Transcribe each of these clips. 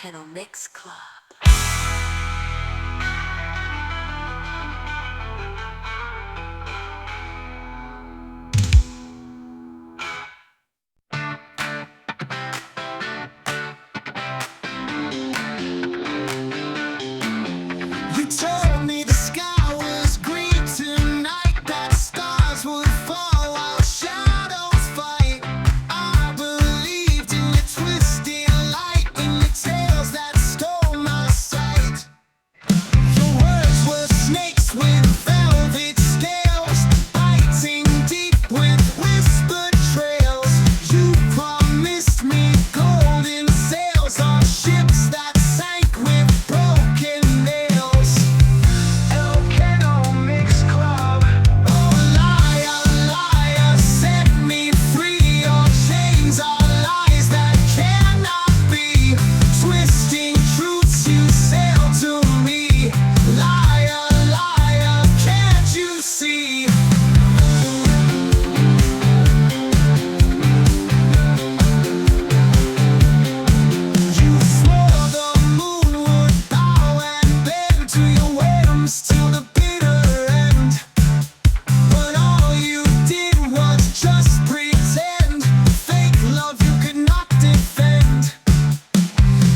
Ilocano Mix Club. You told me the sky was green tonight, that stars would fall while shadows fight. I believed in your twisted light, in your tales that stole my sight. Your words were snakes with velvet scales, biting deep with whispered trails. You promised me golden sails on ships that sank with broken nails. Ilocano Mix Club. Oh, liar, liar, set me free. Your chains are lies that cannot be. Twisting truths you sail to me. Liar, liar, can't you see? You swore the moon would bow and bend to your whims till the bitter end. But all you did was just pretend. Fake love you could not defend.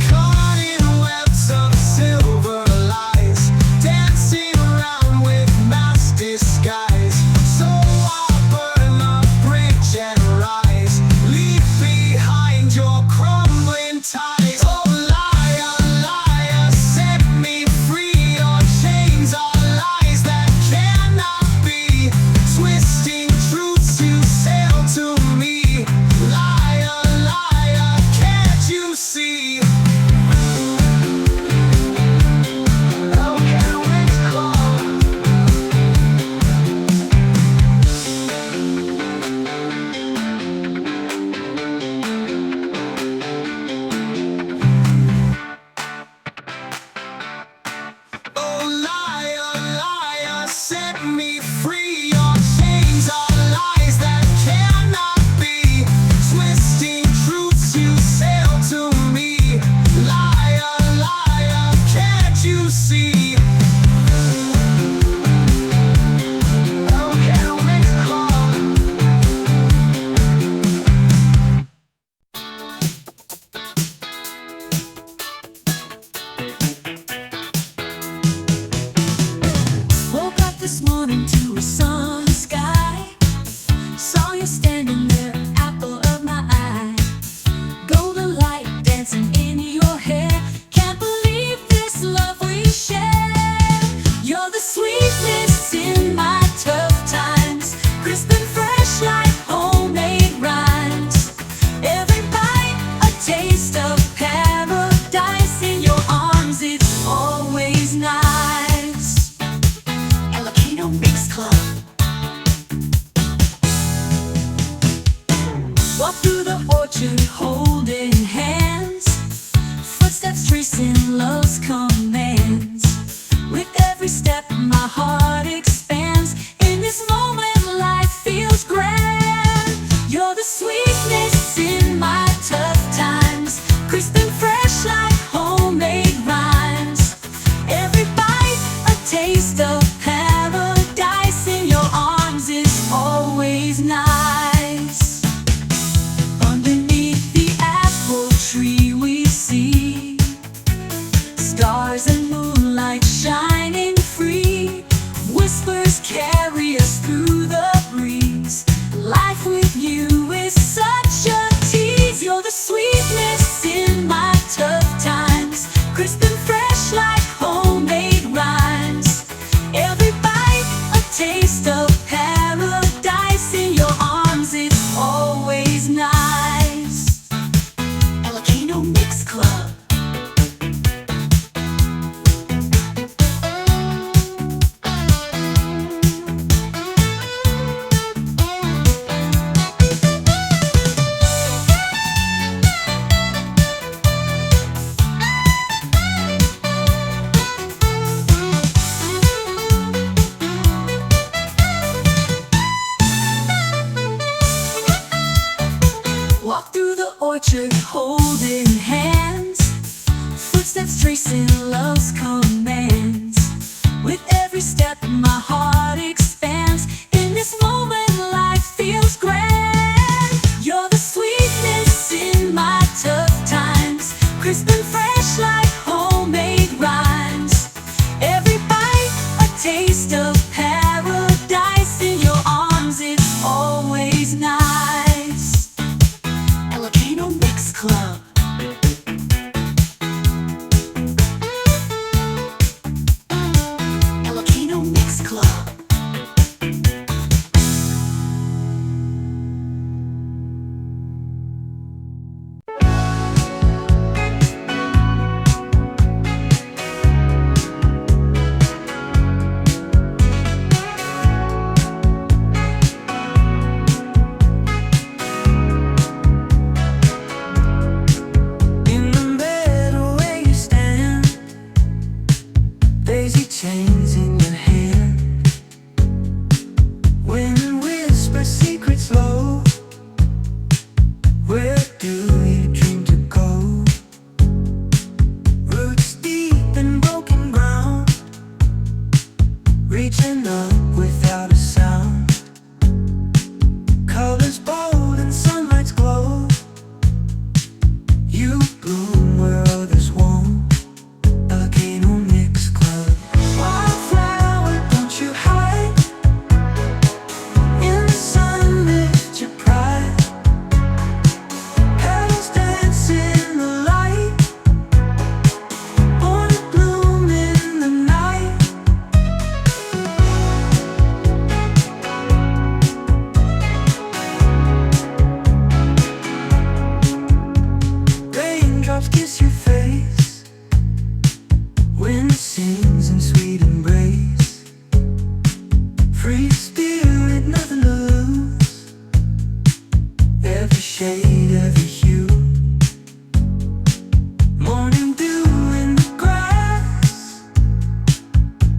Caught in webs of silver lies, dancing around with mass disguise. So I'll burn the bridge and rise, leave behind your crumbling ties. Oh, liar, liar, set me free. Your chains are lies that cannot be. Twisting truths you sail to me. Liar, liar, can't you see? Ilocano Mix Club. Oh, liar, liar, set me free. Your chains are lies that cannot be. Twisting truths you sail to me. Liar, liar, can't you see? Ilocano Mix Club. Woke up this morning to a sunny sky. Saw you standing there, apple of my eye. Golden light dancing in your hair. Can't believe this love we share. You're the sweetness in my tough times. Crisp and fresh like homemade rhymes. Every bite a taste of paradise. In your arms it's always nice. Ilocano Mix Club. Walk through the orchard holding hands. Footsteps tracing love's commands. With every step my heart expands. In this moment life feels grand. You're the sweetness in my tough times. Crisp and fresh like homemade rhymes. Every bite a taste of paradise. In your arms is always nice. Underneath the apple tree we see stars and moonlight shining free. Whispers carry us through the breeze. Life with you is such a tease. You're the sweetness in my tough times. Crisp and fresh like homemade rhymes. Every bite a taste of paradise. In your arms it's always nice. Ilocano Mix Club. and fresh like homemade rhymes. Every bite a taste of paradise. In your arms it's always nice. Ilocano Mix Club. Ilocano Mix Club. In the middle where you stand, daisy chains in your hand. Wind whispers secrets low. Where do you dream to go? Roots deep in broken ground, reaching up without a sound. Colors bold and sunlight's glow. You bloom where others won't. Ilocano Mix Club. Wildflower, don't you hide. In the sun, lift your pride. Petals dance in the light. Born to bloom in the night. Raindrops kiss your face. Wind sings in sweet embrace. Free spirit, nothing to lose. Every shade, every hue. Morning dew in the grass.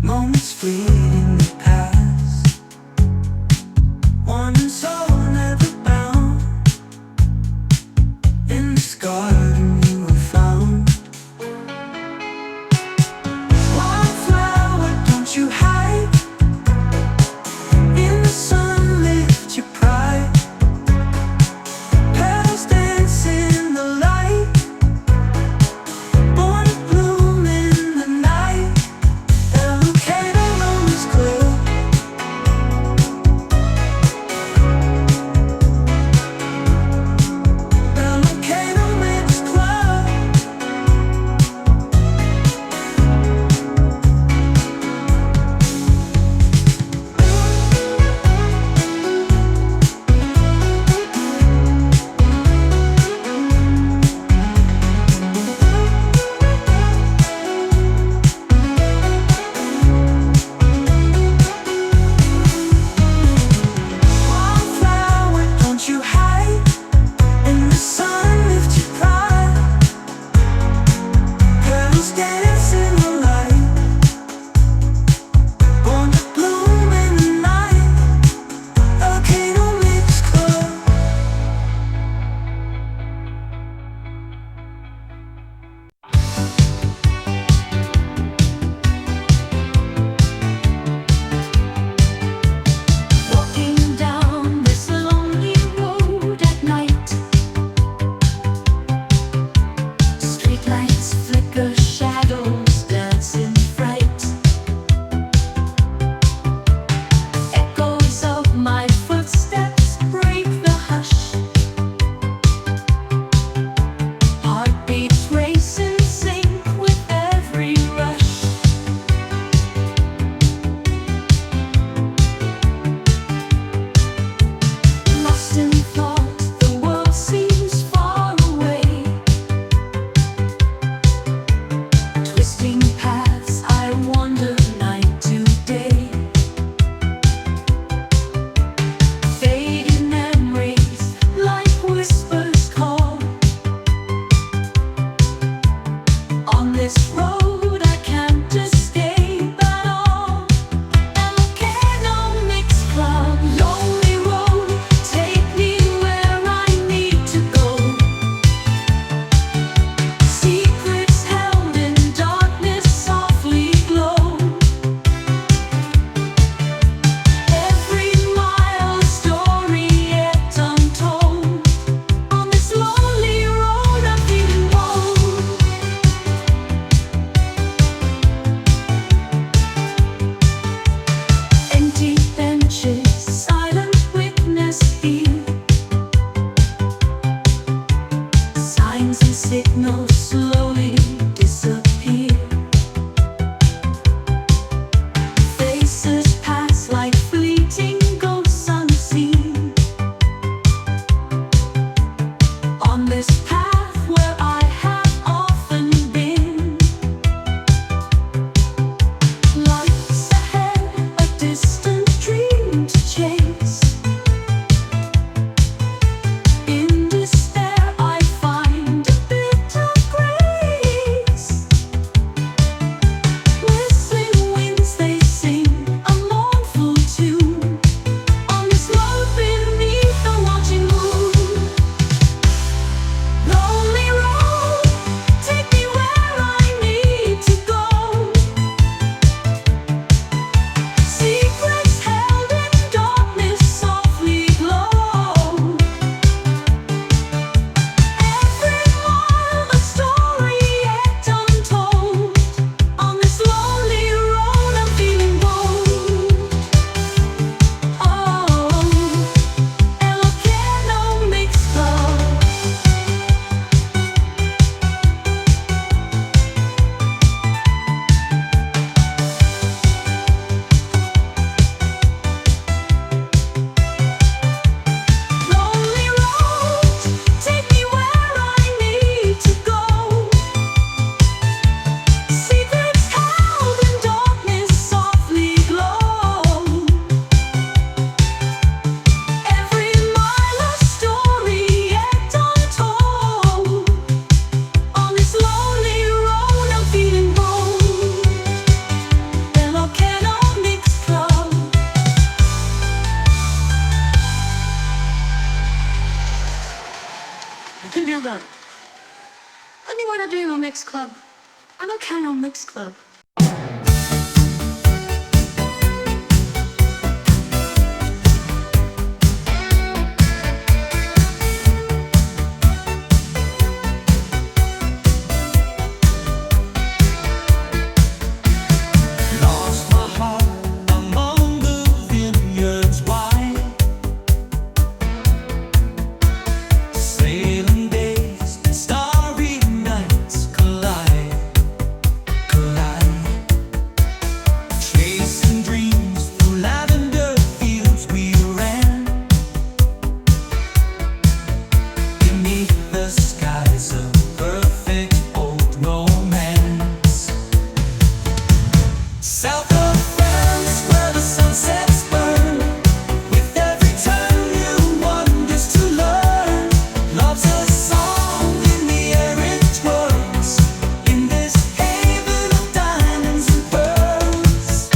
Moments fleeting the past. One soul never bound. In this garden you were found. Wildflower, don't you hide. In the sun, lift your pride. Petals dance in the light. Born to bloom in the night. Ilocano Mix Club. Ilocano Mix Club. Wildflower, don't you hide. In the sun, lift your pride. Petals dance in the light. Born to bloom in the night. Ilocano Mix Club. Walking down this lonely road at night. Streetlights flicker, shadows dance in fright. Echoes of my footsteps break the hush. Heartbeats race in sync with every rush. Lost in thought, the world seems far away. Twisting paths, I wander night to day. Fading memories, like whispers call. On this road I can't escape at all. Ilocano Mix Club, lonely road, take me where I need to go. Secrets held in darkness softly glow. Every mile a story yet untold. On this lonely road I'm feeling bold. Ilocano Mix Club. Lost my heart among the vineyards wide. Sailing days and starry nights collide. Chasing dreams through lavender fields we ran. Beneath the skies of perfect old romance. South of France, where the sunsets burn. With every turn, new wonders to learn. Love's a song in the air it twirls. In this haven of diamonds and pearls.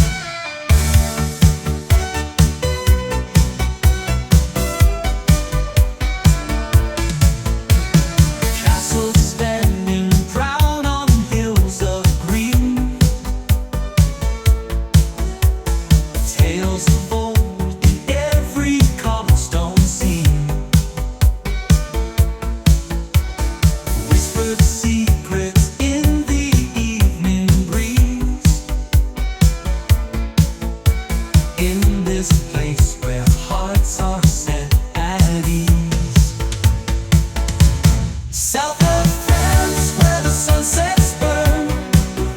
Castles standing proud on hills of green. Tales of old in every cobblestone scene. Whispered secrets in the evening breeze. In this place where hearts are set at ease. South of France, where the sunsets burn.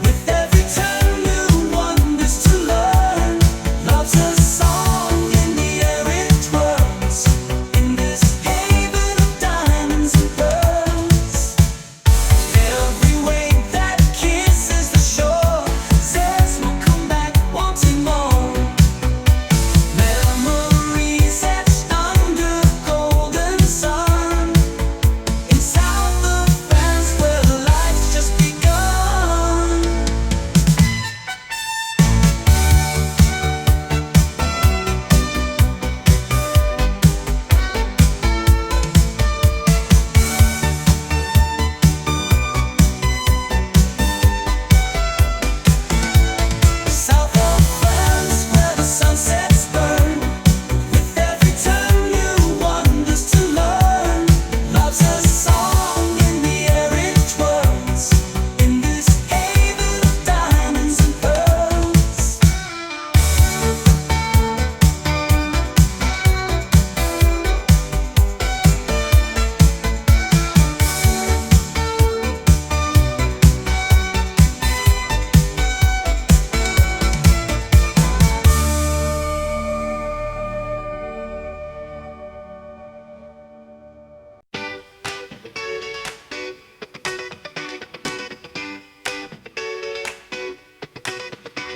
With every turn, new wonders to learn. Love's a song in the air it twirls. In this haven of diamonds and pearls. Every wave that kisses the shore says we'll come back wanting more. Memories etched under golden sun. In south of France, where life's just begun. South of France, where the sunsets burn. With every turn, new wonders to learn. Love's a song in the air it twirls. In this haven of diamonds and pearls.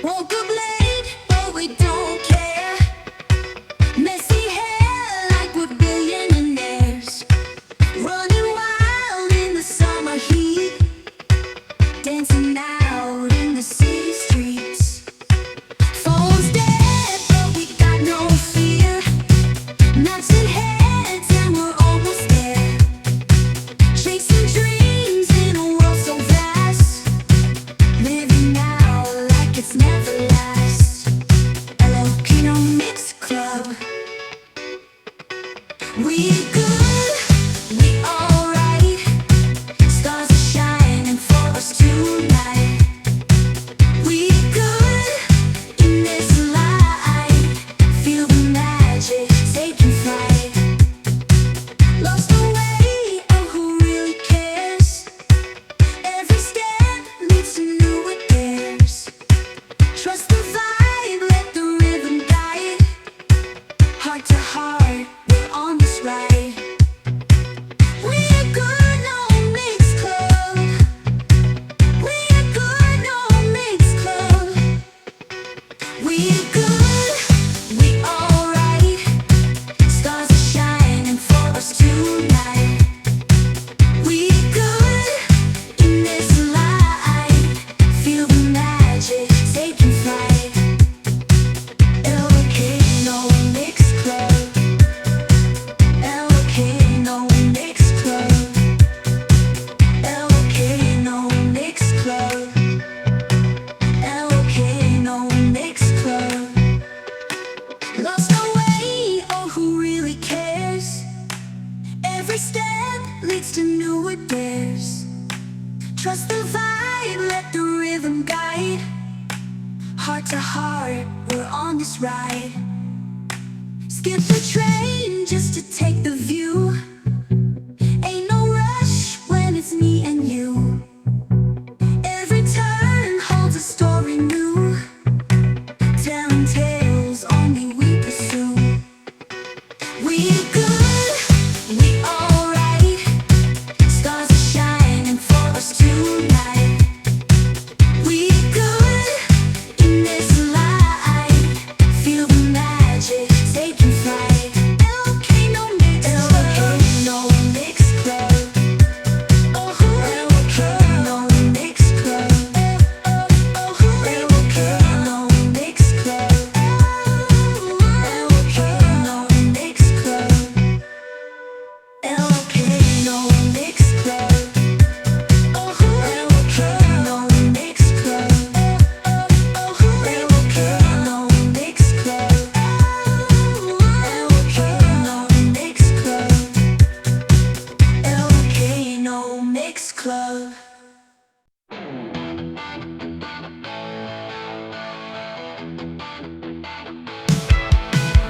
Woke up late, but we don't care. Messy hair like we're billionaires. Running wild in the summer heat. Dancing out in the city streets. Phone's dead, but we got no fear. Matching heads and we're almost there. Chasing dreams in a world so vast. Living now like it's never last. Ilocano Mix Club. We good, we alright. Stars are shining for us tonight. this ride. Skip the train just to take the view. Ain't no rush when it's me and you. Every turn holds a story new, telling tales only we pursue. We good, we alright. Stars are shining for us tonight. We good in this light. Feel the magic taking flight. Ilocano Mix Club. Ilocano Mix Club. Ilocano Mix Club. Ilocano Mix Club. Ilocano Mix Club. Ilocano Mix Club. Ilocano Mix Club. Ilocano Mix Club. Ilocano Mix Club.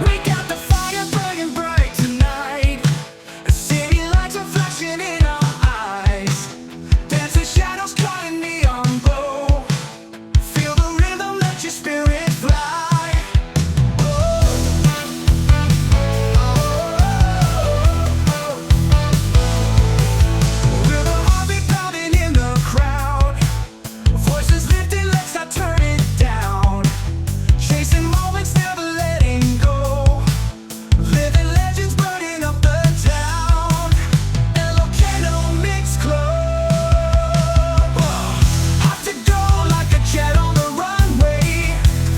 We got the fire burning bright tonight. The city lights are flashing in our eyes. Dancing shadows caught in neon glow. Feel the rhythm, let your spirit fly. Feel the heartbeat pounding in the crowd. Voices lifted, let's not turn it down. Chasing moments, never letting go. Living legends, burning up the town. Ilocano Mix Club. Hot to go like a jet on the runway.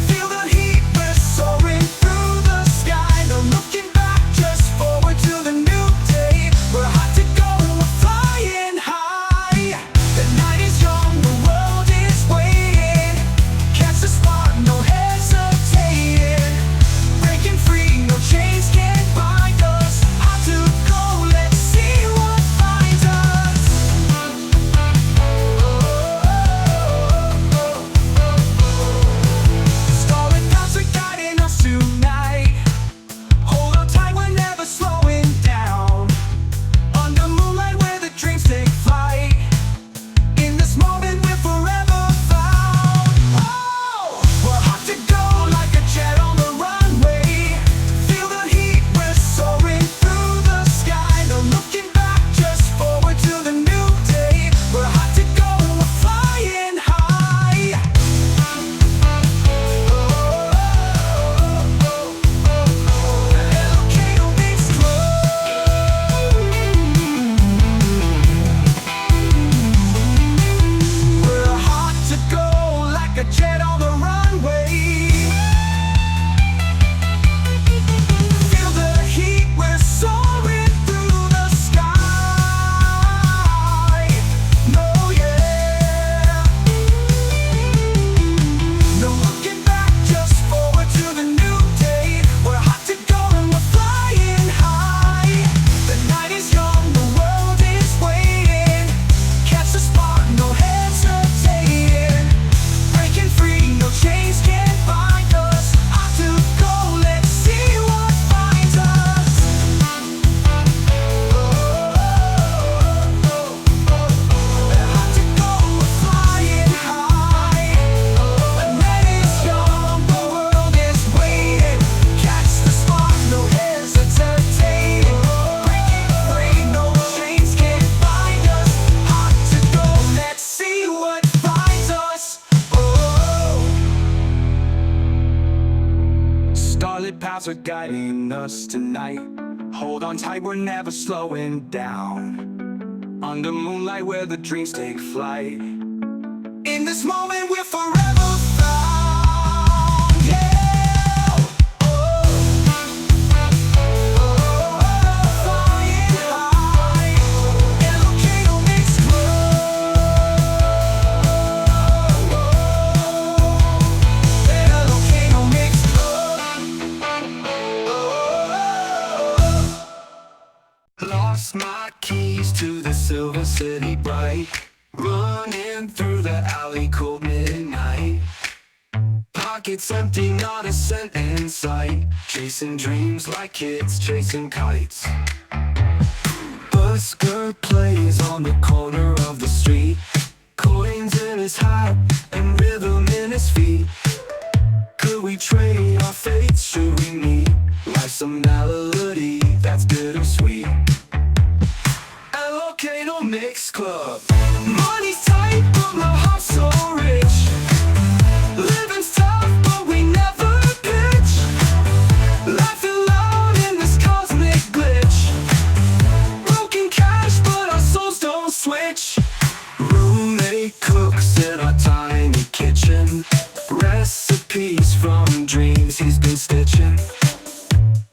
Feel the heat, we're soaring through the sky. No looking back, just forward to the new day. We're hot to go, we're flying high. The night is young, the world is waiting. Catch the spark, no hesitating. Breaking free, no chains can bind us. Hot to go, let's see what finds us. Starlit paths are guiding us tonight. Hold on tight, we're never slowing down. Under moonlight where the dreams take flight. In this moment we're forever found. Oh, we're hot to go like a jet on the runway. Feel the heat, we're soaring through the sky. No looking back, just forward to the new day. We're hot to go, we're flying high. Ilocano Mix Club. We're hot to go like a jet on the runway. Feel the heat, we're soaring through the sky. No, yeah. No looking back, just forward to the new day. We're hot to go and we're flying high. The night is young, the world is waiting. Catch the spark, no hesitating. Breaking free, no chains can bind us. Hot to go, let's see what finds us. Hot to go, we're flying high. The night is young, the world is waiting. Catch the spark, no hesitating. Breaking free, no chains can bind us. Hot to go, let's see what finds us. Starlit paths are guiding us tonight. Hold on tight, we're never slowing down. Under moonlight where the dreams take flight. In this moment we're forever found. Yeah. Flying high. Ilocano Mix Club. Ilocano Mix Club. Lost my keys to the silver city bright. Running through the alley cold midnight. pockets empty, not a cent in sight. Chasing dreams like kids chasing kites. Busker plays on the corner of the street. Coins in his hat and rhythm in his feet. Could we trade our fates? Should we meet? Life's a melody that's bittersweet. Ilocano Mix Club. Money's tight, but my heart's so rich. Living's tough, but we never pitch. Laughing loud in this cosmic glitch. Broken cash, but our souls don't switch. Roommate cooks in our tiny kitchen. Recipes from dreams he's been stitching.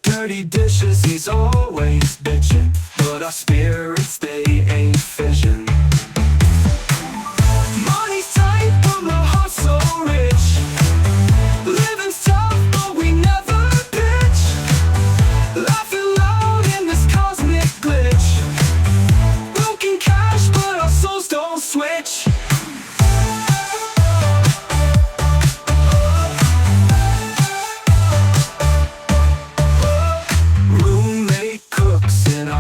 Dirty dishes, he's always bitching. But our spirits, they ain't fission. Money's tight, but my heart's so rich. Living's tough, but we never pitch. Laughing loud in this cosmic glitch. Broken cash, but our souls don't switch.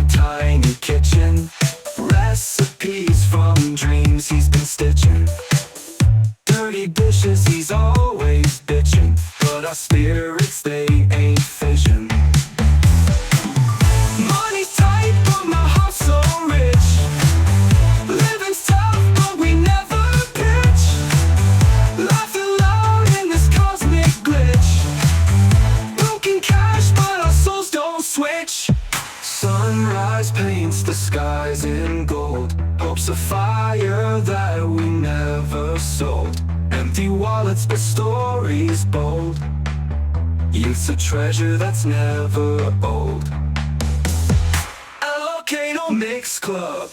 Tiny kitchen, recipes from dreams he's been stitching. Dirty dishes, he's always bitching. But our spirits, they ain't fission. Money's tight, but my heart's so rich. Living's tough, but we never pitch. Laughing loud in this cosmic glitch. Broken cash, but our souls don't switch. Sunrise paints the skies in gold. Hope's a fire that we never sold. Empty wallets but stories bold. Youth's a treasure that's never old. Ilocano Mix Club.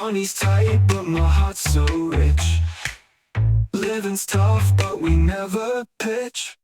Money's tight, but my heart's so rich. Living's tough, but we never pitch.